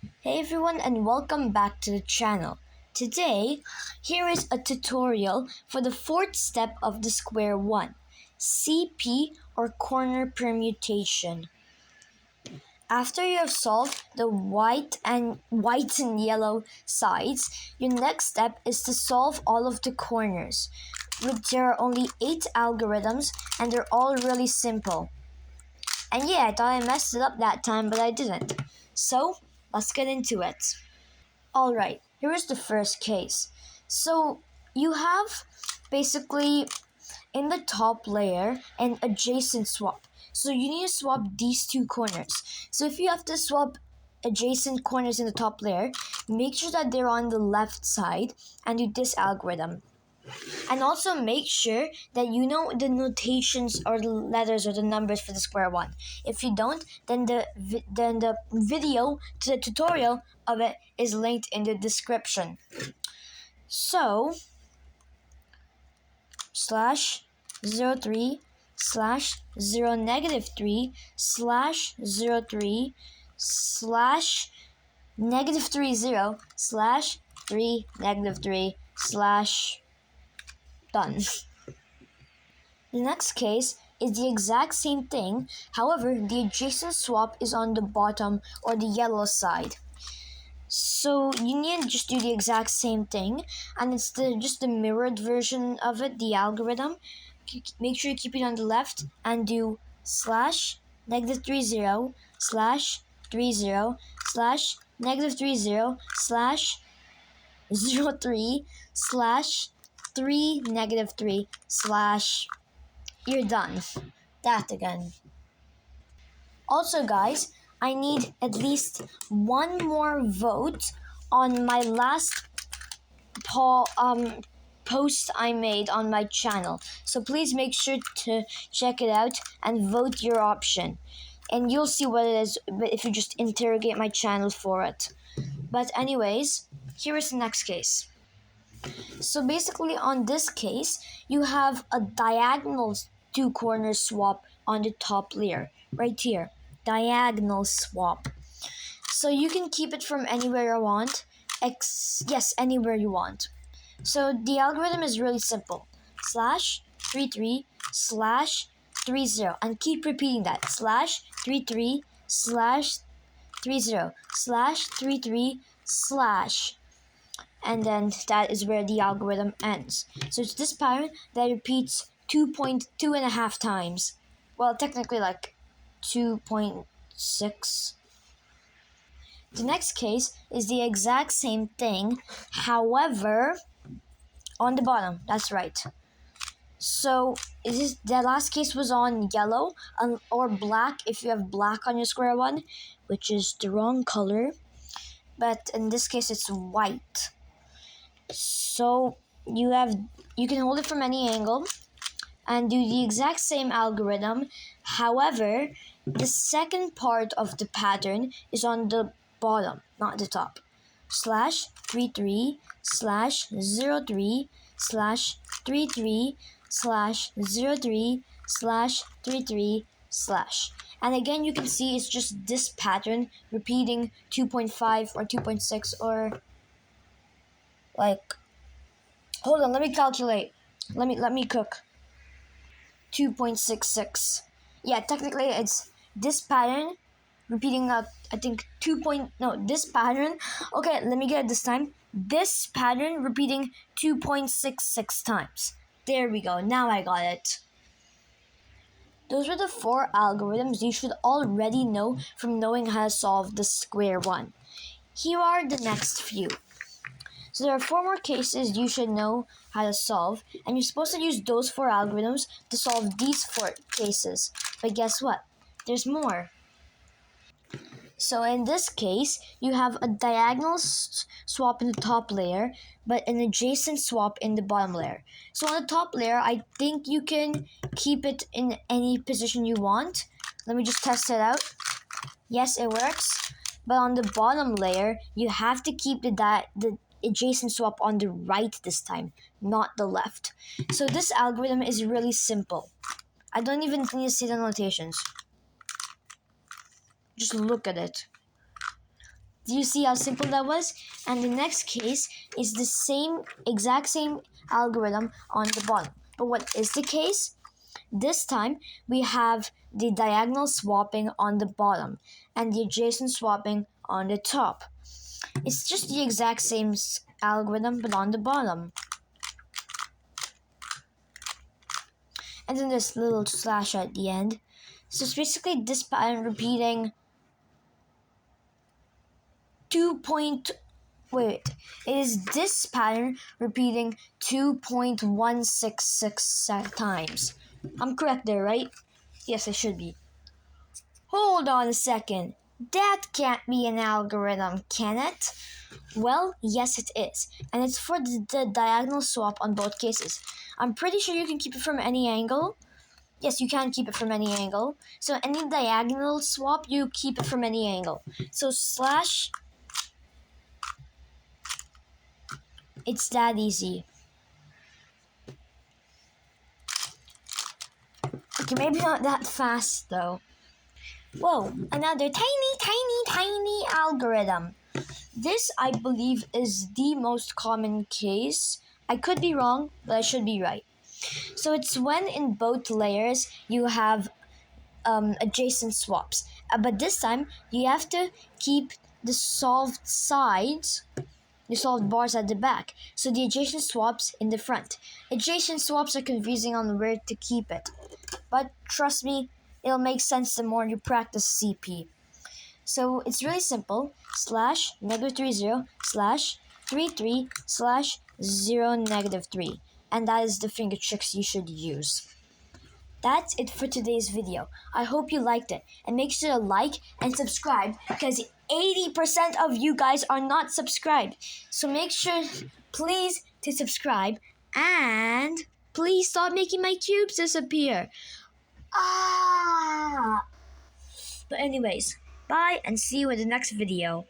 Hey everyone and welcome back to the channel. Today, here is a tutorial for the fourth step of the Square-1, CP or corner permutation. After you have solved the white and yellow sides, your next step is to solve all of the corners. There are only 8 algorithms and they're all really simple. And yeah, I thought I messed it up that time, but I didn't. So, let's get into it. Alright, here is the first case. So you have basically in the top layer an adjacent swap. So you need to swap these two corners. So if you have to swap adjacent corners in the top layer, make sure that they're on the left side and do this algorithm. And also make sure that you know the notations or the letters or the numbers for the Square-1. If you don't, then the video to the tutorial of it is linked in the description. So /03 /0 negative 3 /03 /negative 30 /3 negative 3 done. The next case is the exact same thing, however, the adjacent swap is on the bottom or the yellow side. So you need to just do the exact same thing, and it's just the mirrored version of it, the algorithm. Make sure you keep it on the left and do /negative 30 /30 /negative 30 /03 /3 negative 3 you're done. That again. Also, guys, I need at least one more vote on my last post I made on my channel. So please make sure to check it out and vote your option. And you'll see what it is if you just interrogate my channel for it. But anyways, here is the next case. So basically on this case, you have a diagonal two corner swap on the top layer, right here, diagonal swap. So you can keep it from anywhere you want, anywhere you want. So the algorithm is really simple, /33 /30, and keep repeating that, /33 /30 /33 and then that is where the algorithm ends. So it's this pattern that repeats 2.2.5 times. Well, technically like 2.6. The next case is the exact same thing, however, on the bottom. That's right. So the last case was on yellow or black if you have black on your Square-1, which is the wrong color. But in this case, it's white. So you can hold it from any angle and do the exact same algorithm. However, the second part of the pattern is on the bottom, not the top. /33 /03 /33 /03 /33 and again you can see it's just this pattern repeating 2.5 or 2.6 or like, hold on, let me calculate. Let me cook. 2.66. Yeah, technically it's this pattern repeating I think this pattern. Okay, let me get it this time. This pattern repeating 2.66 times. There we go. Now I got it. Those were the 4 algorithms you should already know from knowing how to solve the Square-1. Here are the next few. So there are 4 more cases you should know how to solve, and you're supposed to use those 4 algorithms to solve these 4 cases. But guess what? There's more. So in this case, you have a diagonal swap in the top layer, but an adjacent swap in the bottom layer. So on the top layer, I think you can keep it in any position you want. Let me just test it out. Yes, it works. But on the bottom layer, you have to keep the adjacent swap on the right this time, not the left. So this algorithm is really simple. I don't even need to see the notations. Just look at it. Do you see how simple that was? And the next case is the exact same algorithm on the bottom. But what is the case? This time we have the diagonal swapping on the bottom and the adjacent swapping on the top. It's just the exact same algorithm but on the bottom. And then this little slash at the end. So it's basically this pattern repeating it is this pattern repeating 2.166 times. I'm correct there, right? Yes, I should be. Hold on a second. That can't be an algorithm, can it? Well, yes it is. And it's for the diagonal swap on both cases. I'm pretty sure you can keep it from any angle. Yes, you can keep it from any angle. So any diagonal swap, you keep it from any angle. So slash, it's that easy. Okay, maybe not that fast though. Whoa, another tiny algorithm. This, I believe, is the most common case. I could be wrong, but I should be right. So it's when in both layers you have adjacent swaps. But this time, you have to keep the solved sides, the solved bars at the back. So the adjacent swaps in the front. Adjacent swaps are confusing on where to keep it. But trust me, it'll make sense the more you practice CP. So it's really simple. Slash -30 slash 33 slash 0 -3. And that is the finger tricks you should use. That's it for today's video. I hope you liked it. And make sure to like and subscribe because 80% of you guys are not subscribed. So make sure, please, to subscribe. And please stop making my cubes disappear. But anyways, bye and see you in the next video.